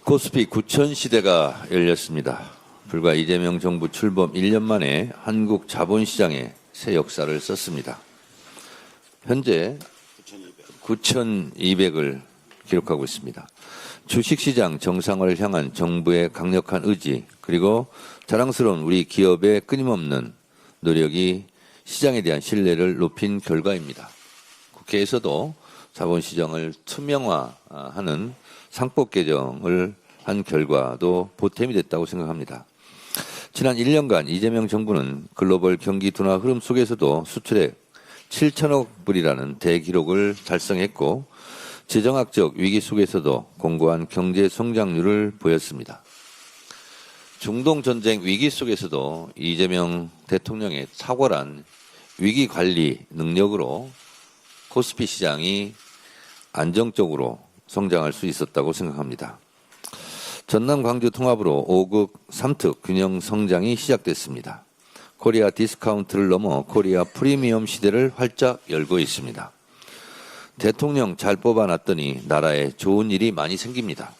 코스피 9천 시대가 열렸습니다. 불과 이재명 정부 출범 1년 만에 한국 자본시장에 새 역사를 썼습니다. 현재 9,200을 기록하고 있습니다. 주식시장 정상화를 향한 정부의 강력한 의지, 그리고 자랑스러운 우리 기업의 끊임없는 노력이 시장에 대한 신뢰를 높인 결과입니다. 국회에서도 자본시장을 투명화하는 상법 개정을 한 결과도 보탬이 됐다고 생각합니다. 지난 1년간 이재명 정부는 글로벌 경기 둔화 흐름 속에서도 수출액 7천억 불이라는 대기록을 달성했고, 재정학적 위기 속에서도 공고한 경제 성장률을 보였습니다. 중동 전쟁 위기 속에서도 이재명 대통령의 탁월한 위기 관리 능력으로 코스피 시장이 안정적으로 성장할 수 있었다고 생각합니다. 전남 광주 통합으로 5급 3특 균형 성장이 시작됐습니다. 코리아 디스카운트를 넘어 코리아 프리미엄 시대를 활짝 열고 있습니다. 대통령 잘 뽑아놨더니 나라에 좋은 일이 많이 생깁니다.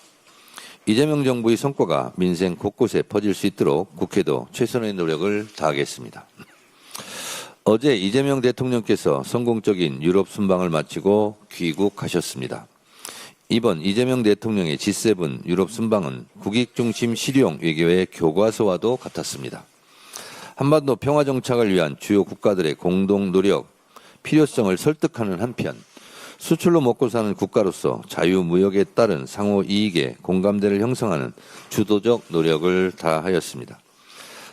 이재명 정부의 성과가 민생 곳곳에 퍼질 수 있도록 국회도 최선의 노력을 다하겠습니다. 어제 이재명 대통령께서 성공적인 유럽 순방을 마치고 귀국하셨습니다. 이번 이재명 대통령의 G7 유럽 순방은 국익 중심 실용 외교의 교과서와도 같았습니다. 한반도 평화 정착을 위한 주요 국가들의 공동 노력, 필요성을 설득하는 한편, 수출로 먹고 사는 국가로서 자유무역에 따른 상호 이익에 공감대를 형성하는 주도적 노력을 다하였습니다.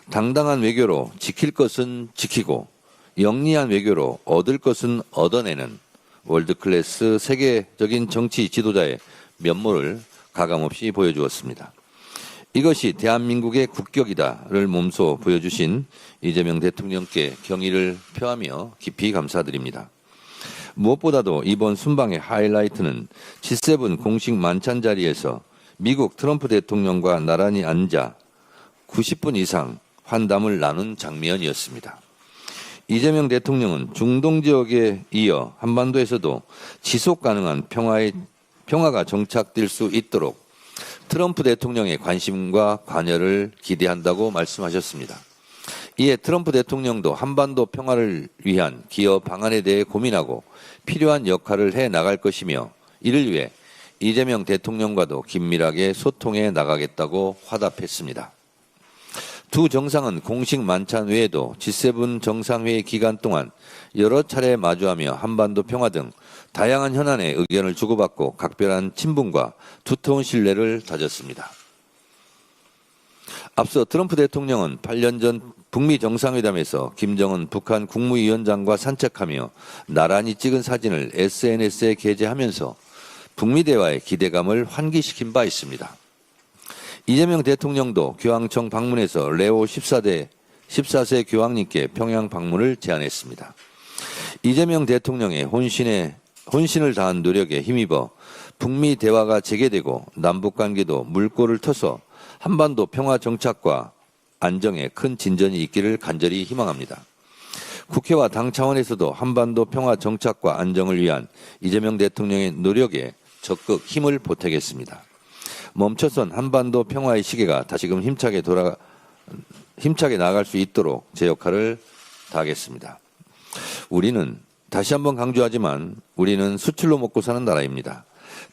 당당한 외교로 지킬 것은 지키고, 영리한 외교로 얻을 것은 얻어내는 월드클래스 세계적인 정치 지도자의 면모를 가감없이 보여주었습니다. 이것이 대한민국의 국격이다를 몸소 보여주신 이재명 대통령께 경의를 표하며 깊이 감사드립니다. 무엇보다도 이번 순방의 하이라이트는 G7 공식 만찬 자리에서 미국 트럼프 대통령과 나란히 앉아 90분 이상 환담을 나눈 장면이었습니다. 이재명 대통령은 중동 지역에 이어 한반도에서도 지속 가능한 평화가 정착될 수 있도록 트럼프 대통령의 관심과 관여를 기대한다고 말씀하셨습니다. 이에 트럼프 대통령도 한반도 평화를 위한 기여 방안에 대해 고민하고 필요한 역할을 해 나갈 것이며, 이를 위해 이재명 대통령과도 긴밀하게 소통해 나가겠다고 화답했습니다. 두 정상은 공식 만찬 외에도 G7 정상회의 기간 동안 여러 차례 마주하며 한반도 평화 등 다양한 현안의 의견을 주고받고 각별한 친분과 두터운 신뢰를 다졌습니다. 앞서 트럼프 대통령은 8년 전 북미 정상회담에서 김정은 북한 국무위원장과 산책하며 나란히 찍은 사진을 SNS에 게재하면서 북미 대화의 기대감을 환기시킨 바 있습니다. 이재명 대통령도 교황청 방문해서 레오 14세 교황님께 평양 방문을 제안했습니다. 이재명 대통령의 혼신을 다한 노력에 힘입어 북미 대화가 재개되고 남북관계도 물꼬를 터서 한반도 평화 정착과 안정에 큰 진전이 있기를 간절히 희망합니다. 국회와 당 차원에서도 한반도 평화 정착과 안정을 위한 이재명 대통령의 노력에 적극 힘을 보태겠습니다. 멈춰선 한반도 평화의 시계가 다시금 힘차게 나아갈 수 있도록 제 역할을 다하겠습니다. 우리는 다시 한번 강조하지만 우리는 수출로 먹고 사는 나라입니다.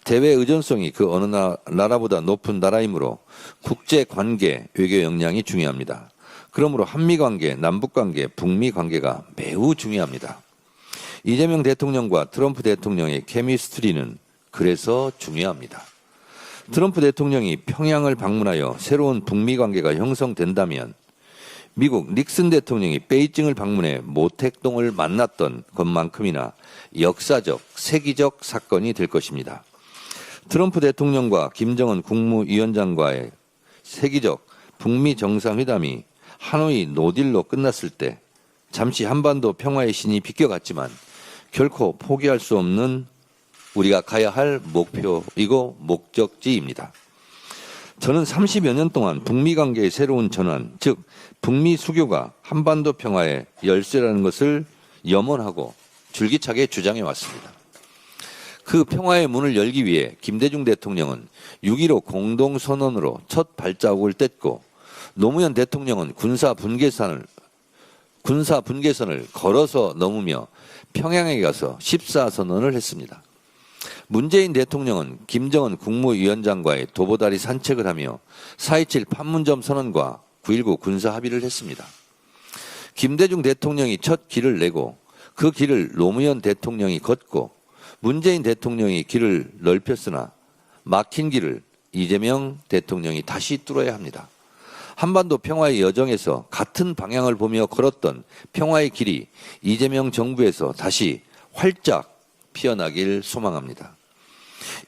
대외 의존성이 그 어느 나라보다 높은 나라이므로 국제관계, 외교 역량이 중요합니다. 그러므로 한미관계, 남북관계, 북미관계가 매우 중요합니다. 이재명 대통령과 트럼프 대통령의 케미스트리는 그래서 중요합니다. 트럼프 대통령이 평양을 방문하여 새로운 북미 관계가 형성된다면 미국 닉슨 대통령이 베이징을 방문해 모택동을 만났던 것만큼이나 역사적, 세기적 사건이 될 것입니다. 트럼프 대통령과 김정은 국무위원장과의 세기적 북미 정상회담이 하노이 노딜로 끝났을 때 잠시 한반도 평화의 신이 비껴갔지만 결코 포기할 수 없는 우리가 가야 할 목표이고 목적지입니다. 저는 30여 년 동안 북미 관계의 새로운 전환, 즉 북미 수교가 한반도 평화의 열쇠라는 것을 염원하고 줄기차게 주장해 왔습니다. 그 평화의 문을 열기 위해 김대중 대통령은 6.15 공동선언으로 첫 발자국을 뗐고 노무현 대통령은 군사 분계선을 걸어서 넘으며 평양에 가서 14선언을 했습니다. 문재인 대통령은 김정은 국무위원장과의 도보다리 산책을 하며 4.27 판문점 선언과 9.19 군사 합의를 했습니다. 김대중 대통령이 첫 길을 내고 그 길을 노무현 대통령이 걷고 문재인 대통령이 길을 넓혔으나 막힌 길을 이재명 대통령이 다시 뚫어야 합니다. 한반도 평화의 여정에서 같은 방향을 보며 걸었던 평화의 길이 이재명 정부에서 다시 활짝 피어나길 소망합니다.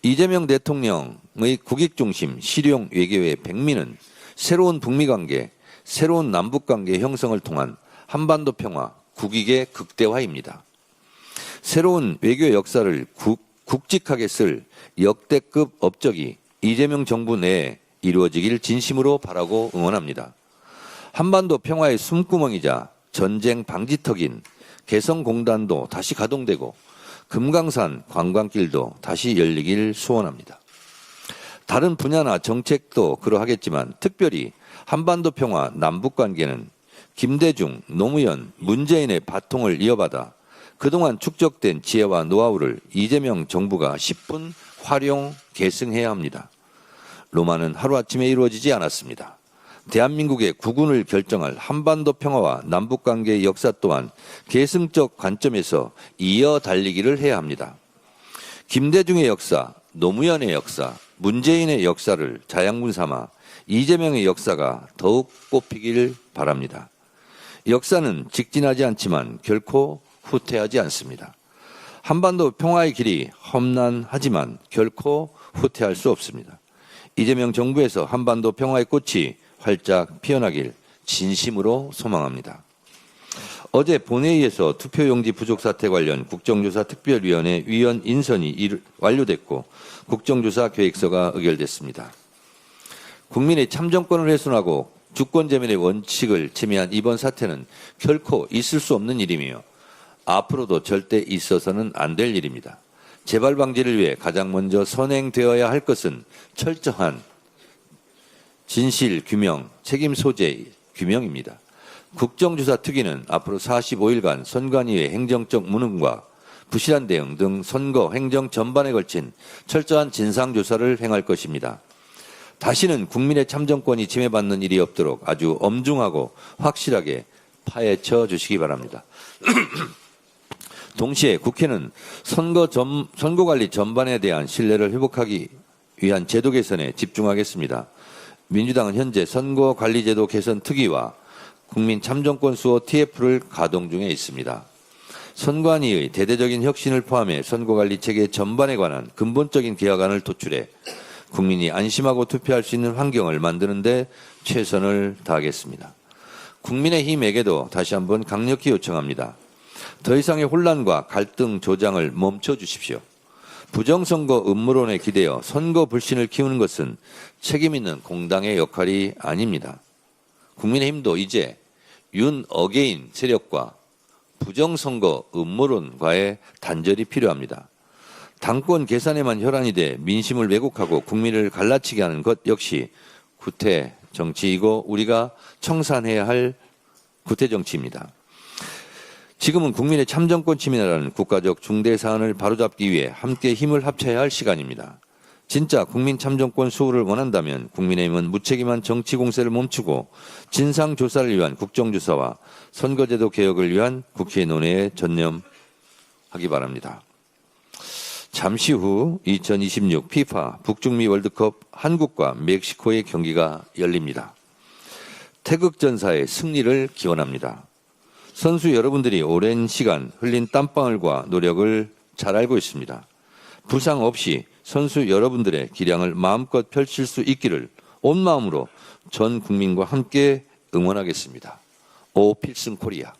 이재명 대통령의 국익중심 실용 외교의 백미는 새로운 북미관계, 새로운 남북관계 형성을 통한 한반도 평화, 국익의 극대화입니다. 새로운 외교 역사를 굵직하게 쓸 역대급 업적이 이재명 정부 내에 이루어지길 진심으로 바라고 응원합니다. 한반도 평화의 숨구멍이자 전쟁 방지턱인 개성공단도 다시 가동되고 금강산 관광길도 다시 열리길 소원합니다. 다른 분야나 정책도 그러하겠지만 특별히 한반도 평화 남북관계는 김대중, 노무현, 문재인의 바통을 이어받아 그동안 축적된 지혜와 노하우를 이재명 정부가 10분 활용 계승해야 합니다. 로마는 하루아침에 이루어지지 않았습니다. 대한민국의 국운을 결정할 한반도 평화와 남북관계의 역사 또한 계승적 관점에서 이어 달리기를 해야 합니다. 김대중의 역사, 노무현의 역사, 문재인의 역사를 자양분 삼아 이재명의 역사가 더욱 꽃피길 바랍니다. 역사는 직진하지 않지만 결코 후퇴하지 않습니다. 한반도 평화의 길이 험난하지만 결코 후퇴할 수 없습니다. 이재명 정부에서 한반도 평화의 꽃이 활짝 피어나길 진심으로 소망합니다. 어제 본회의에서 투표용지 부족 사태 관련 국정조사 특별위원회 위원 인선이 완료됐고 국정조사 계획서가 의결됐습니다. 국민의 참정권을 훼손하고 주권재민의 원칙을 침해한 이번 사태는 결코 있을 수 없는 일이며 앞으로도 절대 있어서는 안 될 일입니다. 재발 방지를 위해 가장 먼저 선행되어야 할 것은 철저한 진실 규명, 책임 소재 규명입니다. 국정조사 특위는 앞으로 45일간 선관위의 행정적 무능과 부실한 대응 등 선거 행정 전반에 걸친 철저한 진상조사를 행할 것입니다. 다시는 국민의 참정권이 침해받는 일이 없도록 아주 엄중하고 확실하게 파헤쳐 주시기 바랍니다. 동시에 국회는 선거관리 전반에 대한 신뢰를 회복하기 위한 제도 개선에 집중하겠습니다. 민주당은 현재 선거관리제도 개선 특위와 국민 참정권 수호 TF를 가동 중에 있습니다. 선관위의 대대적인 혁신을 포함해 선거관리 체계 전반에 관한 근본적인 개혁안을 도출해 국민이 안심하고 투표할 수 있는 환경을 만드는 데 최선을 다하겠습니다. 국민의힘에게도 다시 한번 강력히 요청합니다. 더 이상의 혼란과 갈등 조장을 멈춰 주십시오. 부정선거 음모론에 기대어 선거 불신을 키우는 것은 책임있는 공당의 역할이 아닙니다. 국민의힘도 이제 윤 어게인 세력과 부정선거 음모론과의 단절이 필요합니다. 당권 계산에만 혈안이 돼 민심을 왜곡하고 국민을 갈라치게 하는 것 역시 구태 정치이고 우리가 청산해야 할 구태 정치입니다. 지금은 국민의 참정권 침해라는 국가적 중대 사안을 바로잡기 위해 함께 힘을 합쳐야 할 시간입니다. 진짜 국민 참정권 수호를 원한다면 국민의힘은 무책임한 정치 공세를 멈추고 진상조사를 위한 국정조사와 선거제도 개혁을 위한 국회 논의에 전념하기 바랍니다. 잠시 후 2026 피파 북중미 월드컵 한국과 멕시코의 경기가 열립니다. 태극전사의 승리를 기원합니다. 선수 여러분들이 오랜 시간 흘린 땀방울과 노력을 잘 알고 있습니다. 부상 없이 선수 여러분들의 기량을 마음껏 펼칠 수 있기를 온 마음으로 전 국민과 함께 응원하겠습니다. 오 필승 코리아.